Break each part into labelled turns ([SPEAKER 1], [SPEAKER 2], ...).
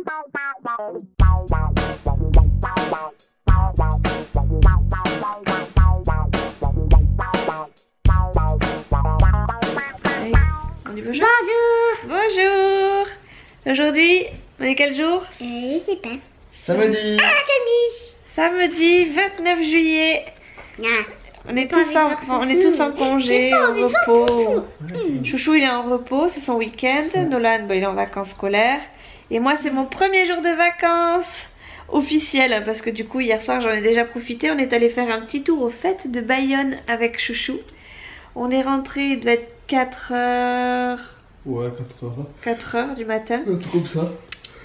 [SPEAKER 1] Allez, on dit bonjour. Bonjour. Aujourd'hui, on est quel jour?
[SPEAKER 2] Je sais pas.
[SPEAKER 3] Samedi.
[SPEAKER 1] Samedi 29 juillet.
[SPEAKER 2] Non.
[SPEAKER 1] On est tous en congé, au repos. Chouchou il est en repos, c'est son week-end. Nolan il est en vacances scolaires. Et moi c'est mon premier jour de vacances officiel. Parce que du coup hier soir j'en ai déjà profité. On est allé faire un petit tour aux fêtes de Bayonne avec Chouchou. On est rentré, il devait être 4h.
[SPEAKER 3] Ouais, 4 heures.
[SPEAKER 1] 4h du matin.
[SPEAKER 3] Un truc comme ça.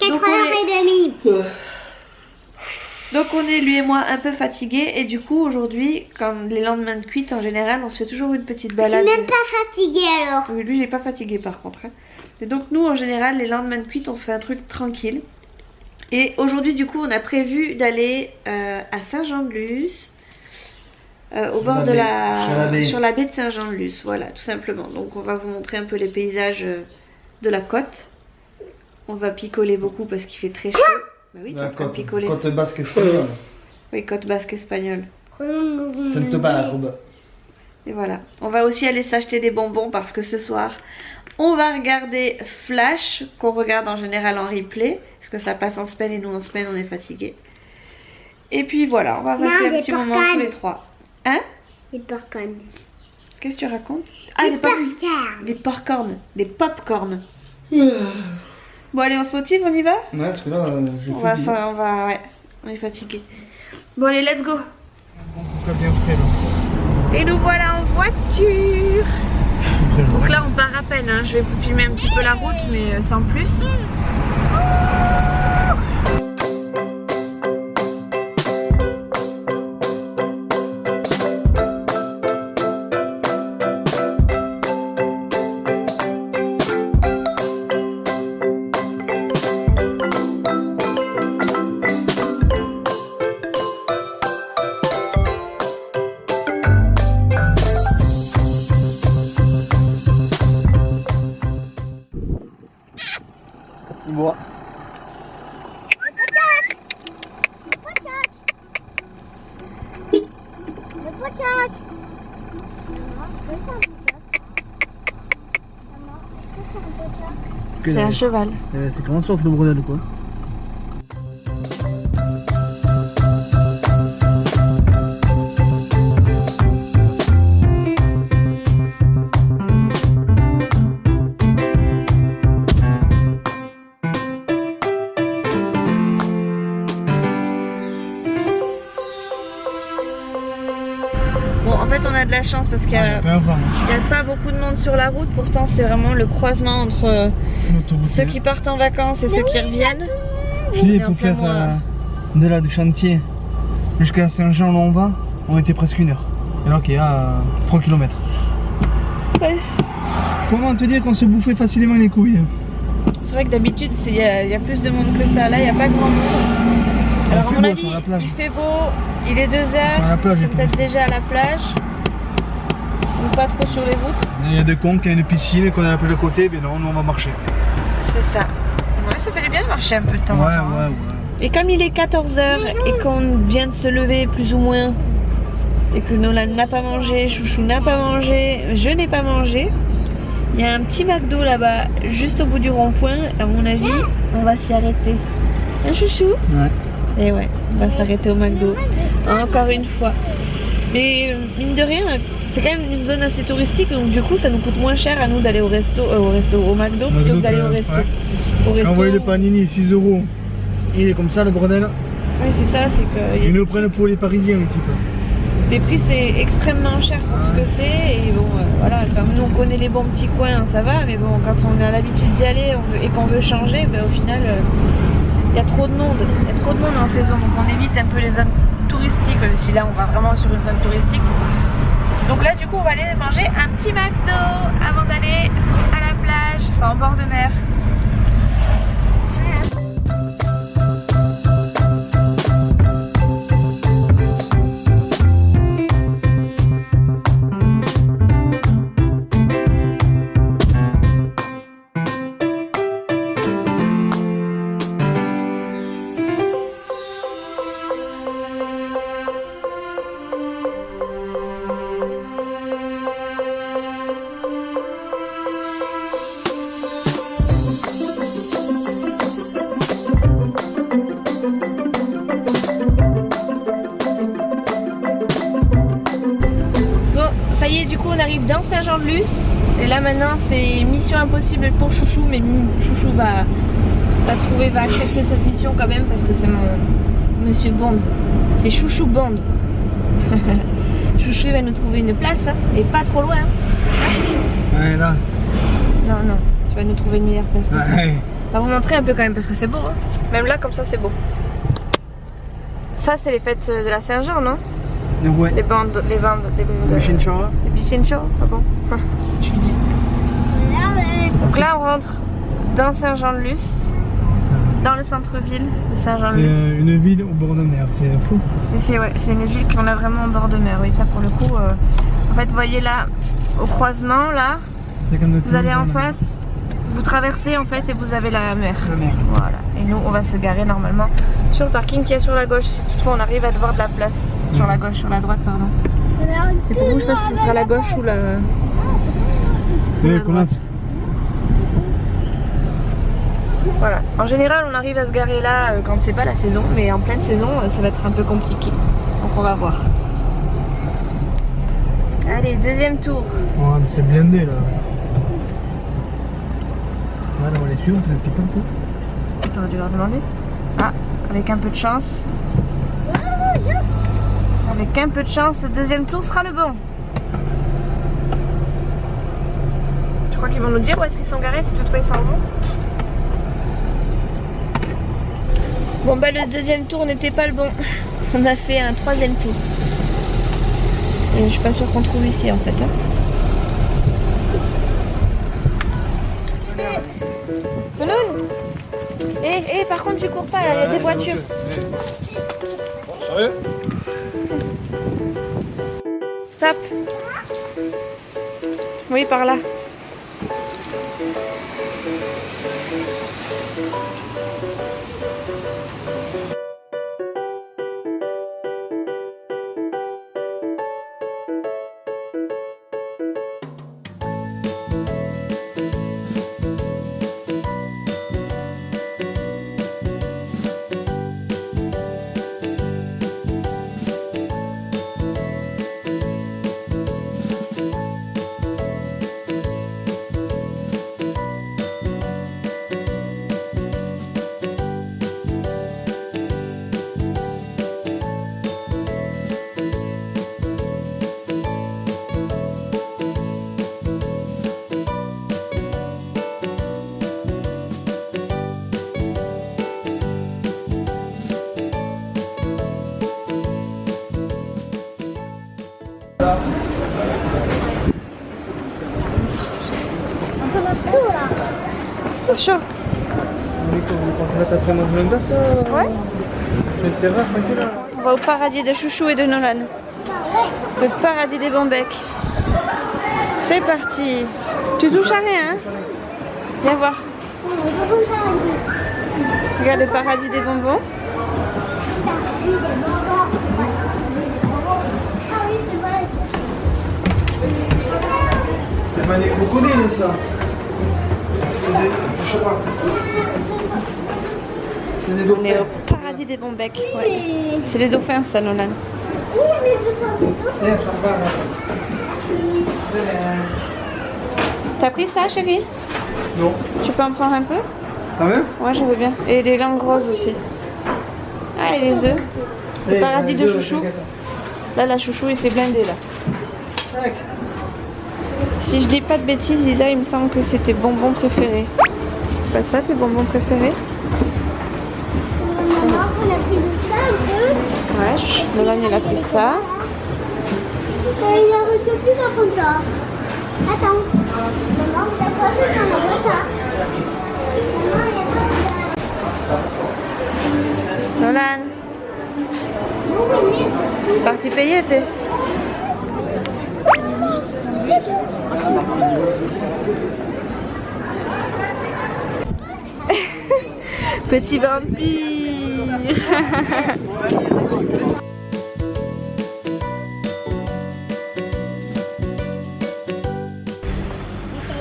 [SPEAKER 2] 4h30.
[SPEAKER 1] Donc on est lui et moi un peu fatigués. Et du coup aujourd'hui, quand les lendemains de cuite en général, on se fait toujours une petite
[SPEAKER 2] Je
[SPEAKER 1] balade.
[SPEAKER 2] suis même pas fatiguée alors.
[SPEAKER 1] Oui, lui il est pas fatigué par contre. Hein. Et donc nous en général les lendemains de cuite on se fait un truc tranquille. Et aujourd'hui du coup on a prévu d'aller à Saint-Jean-de-Luz. Au bord de sur la baie de Saint-Jean-de-Luz, voilà, tout simplement. Donc on va vous montrer un peu les paysages de la côte. On va picoler beaucoup parce qu'il fait très chaud. Bah oui, tu es en train de picoler.
[SPEAKER 3] Côte basque espagnole.
[SPEAKER 1] Oui, côte basque espagnole.
[SPEAKER 3] Sainte Barbe.
[SPEAKER 1] Et voilà. On va aussi aller s'acheter des bonbons parce que ce soir, on va regarder Flash, qu'on regarde en général en replay. Parce que ça passe en semaine et nous en semaine on est fatigués. Et puis voilà, on va passer un petit moment tous les trois. Hein?
[SPEAKER 2] Des popcorn.
[SPEAKER 1] Qu'est-ce que tu racontes? Ah, des popcorn. Des popcorn. Bon allez, on se motive, on y va?
[SPEAKER 3] Ouais, parce que là,
[SPEAKER 1] ouais, on est fatigué. Bon allez, let's go.
[SPEAKER 3] Bien frais, là.
[SPEAKER 1] Et nous voilà en voiture. Donc là on part à peine, hein. Je vais vous filmer un petit peu la route mais sans plus.
[SPEAKER 3] Bon.
[SPEAKER 1] C'est un cheval.
[SPEAKER 3] C'est grand sauf le bordel quoi.
[SPEAKER 1] Bon, en fait, on a de la chance parce qu'il n'y a pas beaucoup de monde sur la route. Pourtant, c'est vraiment le croisement entre ceux qui partent en vacances et ceux qui reviennent.
[SPEAKER 3] Puis pour faire de là du chantier jusqu'à Saint-Jean, là on va, on était presque 1 heure. Et là, ok, à 3 km.
[SPEAKER 1] Ouais.
[SPEAKER 3] Comment te dire qu'on se bouffait facilement les couilles?
[SPEAKER 1] C'est vrai que d'habitude, il y a plus de monde que ça. Là, il n'y a pas grand monde. Alors, à mon avis, il fait beau, il est 2 heures. Ils sont peut-être déjà à la plage. Ou pas trop sur les routes.
[SPEAKER 3] Il y a des cons qui a une piscine et qu'on a la plage à côté, mais non, nous on va marcher.
[SPEAKER 1] C'est ça. Ouais, ça fait du bien de marcher un peu de temps en temps.
[SPEAKER 3] Ouais.
[SPEAKER 1] Et comme il est 14 h et qu'on vient de se lever plus ou moins, et que Nolan n'a pas mangé, Chouchou n'a pas mangé, je n'ai pas mangé, il y a un petit McDo là-bas, juste au bout du rond-point. À mon avis, on va s'y arrêter. Hein, Chouchou?
[SPEAKER 3] Ouais.
[SPEAKER 1] Et ouais, on va s'arrêter au McDo. Encore une fois. Mais mine de rien, c'est quand même une zone assez touristique, donc du coup ça nous coûte moins cher à nous d'aller au McDo plutôt que d'aller au resto.
[SPEAKER 3] Ouais.
[SPEAKER 1] Au resto.
[SPEAKER 3] Quand vous voyez le panini 6 €, il est comme ça le bordel.
[SPEAKER 1] Oui, c'est ça, c'est que
[SPEAKER 3] Ils nous prennent pour les Parisiens un petit peu.
[SPEAKER 1] les prix c'est extrêmement cher pour ce que c'est. Et bon, voilà, comme nous on connaît les bons petits coins, ça va, mais bon, quand on a l'habitude d'y aller et qu'on veut changer, ben, au final, il y a trop de monde. Il y a trop de monde en saison, donc on évite un peu les zones touristiques, même si là on va vraiment sur une zone touristique. Donc là du coup on va aller manger un petit McDo avant d'aller à la plage, enfin en bord de mer. Saint-Jean-de-Luz. Et là maintenant c'est mission impossible pour Chouchou, mais Chouchou va accepter cette mission quand même parce que c'est mon Monsieur Bond. C'est Chouchou Bond. Chouchou il va nous trouver une place hein, et pas trop loin.
[SPEAKER 3] Ouais là.
[SPEAKER 1] Non, non, tu vas nous trouver une meilleure place que ça.
[SPEAKER 3] Ouais.
[SPEAKER 1] On va vous montrer un peu quand même parce que c'est beau. Hein. Même là comme ça c'est beau. Ça c'est les fêtes de la Saint-Jean, non?
[SPEAKER 3] Ouais.
[SPEAKER 1] Les bandes.
[SPEAKER 3] Les Chinchorro.
[SPEAKER 1] Les Picincho, ah bon? Si tu le dis. Donc là on rentre dans Saint-Jean-de-Luz, dans le centre-ville de Saint-Jean-de-Luz.
[SPEAKER 3] C'est une ville au bord de mer, c'est fou.
[SPEAKER 1] Et c'est une ville qu'on a vraiment au bord de mer, oui ça pour le coup. En fait vous voyez là, au croisement là, vous allez en face, vous traversez en fait et vous avez la mer.
[SPEAKER 3] La mer.
[SPEAKER 1] Voilà, et nous on va se garer normalement sur le parking qui est sur la gauche, si toutefois on arrive à avoir de la place. Sur la gauche, sur la droite pardon. Et pour vous je pense que ce sera la gauche ou la...
[SPEAKER 3] Oui, commence.
[SPEAKER 1] Voilà, en général on arrive à se garer là quand c'est pas la saison, mais en pleine saison ça va être un peu compliqué. Donc on va voir. Allez, deuxième tour.
[SPEAKER 3] Ouais, mais c'est blindé là. Voilà, on va les suivre, c'est un petit peu tout.
[SPEAKER 1] T'aurais dû leur demander. Ah, avec un peu de chance. Avec un peu de chance, le deuxième tour sera le bon. Tu crois qu'ils vont nous dire où est-ce qu'ils sont garés si toutefois ils s'en vont? Bon bah le deuxième tour n'était pas le bon. On a fait un troisième tour. Et je suis pas sûre qu'on trouve ici en fait. Hein. Melon. Eh, par contre tu cours pas là, il y a des voitures.
[SPEAKER 3] Bon, sérieux?
[SPEAKER 1] Stop. Oui, par là. C'est chaud.
[SPEAKER 3] On se mettre après manger une glace.
[SPEAKER 1] Ouais.
[SPEAKER 3] Une terrasse tranquille là.
[SPEAKER 1] On va au paradis de Chouchou et de Nolan. Le paradis des Bombecs. C'est parti. Tu touches à rien, hein? Viens voir. Regarde le paradis des bonbons.
[SPEAKER 3] C'est pas des crocodiles ça. C'est des... Je sais pas. C'est des
[SPEAKER 1] On est
[SPEAKER 3] dauphins.
[SPEAKER 1] au paradis des Bombecs. Ouais. C'est des dauphins ça, Nolan. T'as pris ça, chérie?
[SPEAKER 3] Non.
[SPEAKER 1] Tu peux en prendre un peu?
[SPEAKER 3] Quand même?
[SPEAKER 1] Ouais, je veux bien. Et des langues roses aussi. Ah, et les œufs. Le paradis de Chouchou. Là, la Chouchou, il s'est blindé là.
[SPEAKER 3] Tac.
[SPEAKER 1] Si je dis pas de bêtises, Lisa, il me semble que c'est tes bonbons préférés. C'est pas ça tes bonbons préférés?
[SPEAKER 2] Maman, on a pris de ça un peu.
[SPEAKER 1] Ouais, Nolan, il a pris ça.
[SPEAKER 2] Il a reçu plus d'un compteur. Attends. Maman, t'as pas de ça, on veut ça. Maman, il y a pas de ça.
[SPEAKER 1] Nolan,
[SPEAKER 2] Où il est?
[SPEAKER 1] parti payer, t'es? Petit vampire.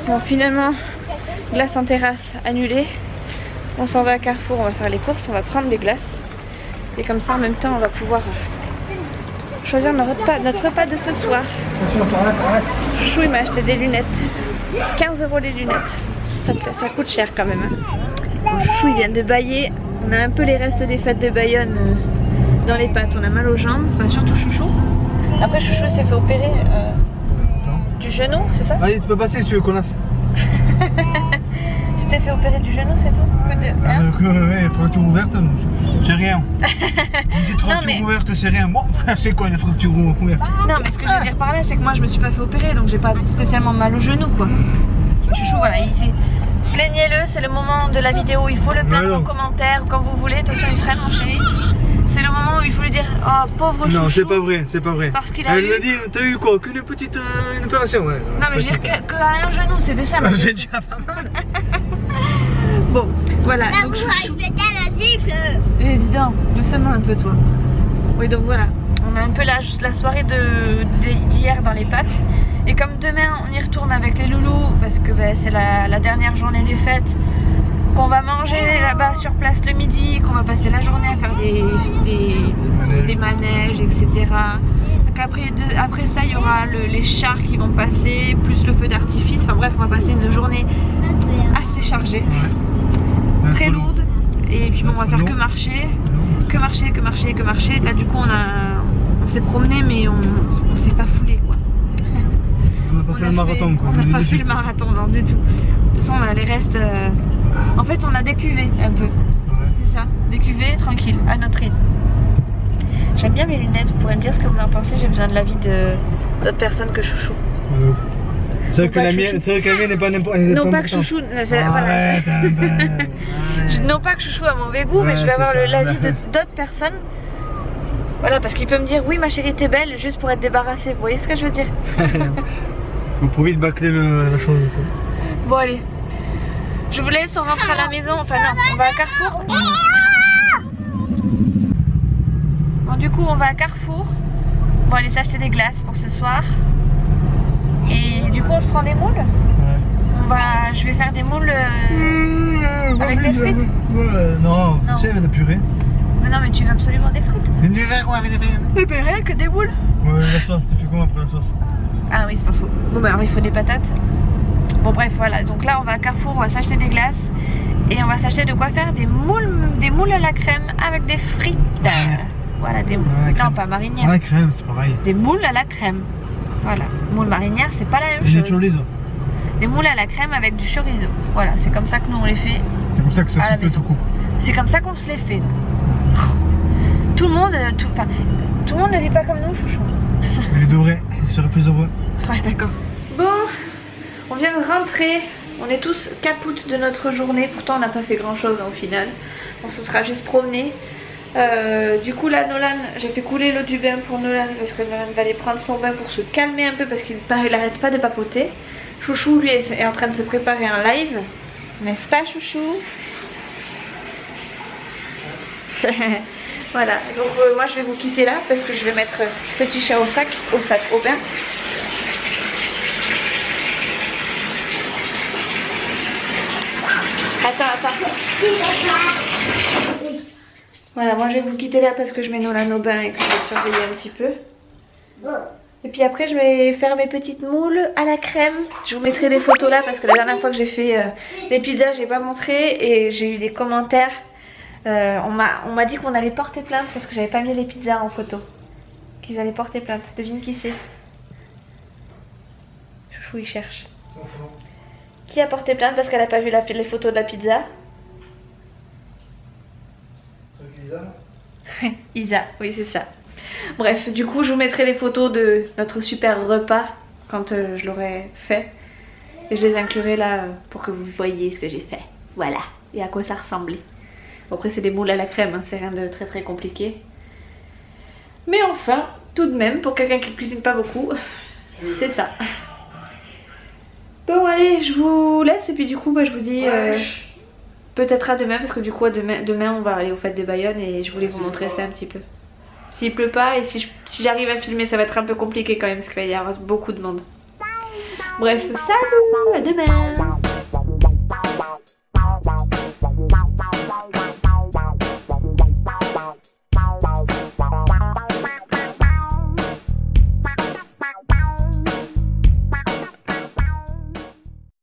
[SPEAKER 1] Bon, finalement, glace en terrasse annulée. On s'en va à Carrefour, on va faire les courses, on va prendre des glaces. Et comme ça, en même temps, on va pouvoir choisir notre repas de ce soir. Chouchou il m'a acheté des lunettes. 15 € les lunettes. Ça coûte cher quand même. Bon, Chouchou il vient de bailler. On a un peu les restes des fêtes de Bayonne dans les pattes. On a mal aux jambes. Enfin surtout Chouchou. Après Chouchou s'est fait opérer du genou, c'est ça?
[SPEAKER 3] Allez, tu peux passer si tu veux, connasse.
[SPEAKER 1] Tu t'es fait opérer du genou, c'est tout?
[SPEAKER 3] Ouais, fracture ouverte, c'est rien. Une petite fracture ouverte, c'est rien. Bon, c'est quoi une fracture ouverte?
[SPEAKER 1] Non, mais ce que je veux dire par là, c'est que moi je me suis pas fait opérer, donc j'ai pas spécialement mal au genou, quoi. Chouchou, voilà, plaignez-le, c'est le moment de la vidéo, il faut le plaindre en commentaire, quand vous voulez, de toute façon il freine mon chéri. C'est le moment où il faut lui dire, oh pauvre Chouchou.
[SPEAKER 3] Non, c'est pas vrai, c'est pas vrai.
[SPEAKER 1] Parce qu'il a
[SPEAKER 3] Elle m'a dit, t'as eu quoi? Qu'une petite une opération, ouais.
[SPEAKER 1] Non, mais je veux dire qu'à un genou, c'est des ça.
[SPEAKER 3] C'est déjà pas mal.
[SPEAKER 1] Bon, voilà.
[SPEAKER 2] Là,
[SPEAKER 1] Donc,
[SPEAKER 2] vous répétez la gifle.
[SPEAKER 1] dis donc, doucement un peu toi. Oui, donc voilà. On a un peu la soirée d'hier dans les pattes. Et comme demain, on y retourne avec les loulous, parce que c'est la dernière journée des fêtes, qu'on va manger là-bas sur place le midi, qu'on va passer la journée à faire des manèges, etc. Donc après ça, il y aura les chars qui vont passer, plus le feu d'artifice. Enfin bref, on va passer une journée assez chargée, très lourde. Et puis bon, on va faire que marcher. Là du coup, on s'est promené, mais on s'est pas foulé, quoi.
[SPEAKER 3] On n'a pas fait le marathon, quoi.
[SPEAKER 1] On n'a pas fait le marathon, non, du tout. De toute façon, on a les restes. En fait, on a décuvé un peu. C'est ça, décuvé, tranquille, à notre rythme. J'aime bien mes lunettes, vous pourrez me dire ce que vous en pensez. J'ai besoin de l'avis d'autres personnes que Chouchou.
[SPEAKER 3] C'est vrai que la mienne n'est pas n'importe quoi.
[SPEAKER 1] Non, pas que Chouchou. Voilà. Non pas que Chouchou a mauvais goût, mais je vais avoir l'avis d'autres personnes. Voilà, parce qu'il peut me dire oui ma chérie t'es belle juste pour être débarrassée. Vous voyez ce que je veux dire?
[SPEAKER 3] Vous pouvez vite bâcler la chose.
[SPEAKER 1] Bon allez, je vous laisse, on rentre à la maison. Enfin non, on va à Carrefour. Bon du coup on va à Carrefour. Bon aller s'acheter des glaces pour ce soir. Et du coup on se prend des moules. Je vais faire des moules avec des frites.
[SPEAKER 3] Non, tu sais, avec de la purée.
[SPEAKER 1] Mais non, mais tu veux absolument des frites.
[SPEAKER 3] Mais tu veux quoi avec des frites?
[SPEAKER 1] Mais rien que des moules.
[SPEAKER 3] Ouais, la sauce, tu fais comment après la sauce?
[SPEAKER 1] Ah oui, c'est pas faux. Bon, bah alors il faut des patates. Bon, bref, voilà. Donc là, on va à Carrefour, on va s'acheter des glaces. Et on va s'acheter de quoi faire des moules à la crème avec des frites. Voilà, des moules. Non, pas marinières.
[SPEAKER 3] À la crème, c'est pareil.
[SPEAKER 1] Des moules à la crème. Voilà. Moules marinières, c'est pas la même chose.
[SPEAKER 3] Des chorizo.
[SPEAKER 1] Des moules à la crème avec du chorizo. Voilà, c'est comme ça que nous on les fait.
[SPEAKER 3] C'est comme ça que ça se fait tout court.
[SPEAKER 1] C'est comme ça qu'on se les fait. Tout le monde ne vit pas comme nous, Chouchou.
[SPEAKER 3] Mais ils devraient, ils seraient plus heureux.
[SPEAKER 1] Ouais, d'accord. Bon, on vient de rentrer. On est tous capoutes de notre journée. Pourtant, on n'a pas fait grand chose au final. On se sera juste promené. Du coup, là, Nolan, j'ai fait couler l'eau du bain pour Nolan parce que Nolan va aller prendre son bain pour se calmer un peu parce qu'il n'arrête pas de papoter. Chouchou, lui, est en train de se préparer un live. N'est-ce pas, Chouchou? Voilà, donc moi je vais vous quitter là parce que je vais mettre petit chat au bain. Attends. Voilà, moi je vais vous quitter là parce que je mets Nolan au bain et que je vais surveiller un petit peu. Et puis après je vais faire mes petites moules à la crème. Je vous mettrai des photos là parce que la dernière fois que j'ai fait les pizzas j'ai pas montré et j'ai eu des commentaires. On m'a dit qu'on allait porter plainte parce que j'avais pas mis les pizzas en photo. Qu'ils allaient porter plainte. Devine qui c'est? Chouchou il cherche. Qui a porté plainte parce qu'elle a pas vu les photos de la pizza? Isa, oui c'est ça. Bref, du coup je vous mettrai les photos de notre super repas quand je l'aurai fait. Et je les inclurai là pour que vous voyez ce que j'ai fait. Voilà, et à quoi ça ressemblait. Bon, après c'est des moules à la crème, hein, c'est rien de très compliqué. Mais enfin, tout de même, pour quelqu'un qui cuisine pas beaucoup, c'est ça. Bon allez, je vous laisse et puis du coup je vous dis peut-être à demain parce que du coup demain on va aller aux fêtes de Bayonne et je voulais vous montrer ça un petit peu. S'il pleut pas et si j'arrive à filmer ça va être un peu compliqué quand même parce qu'il va y avoir beaucoup de monde. Bref, salut, à demain.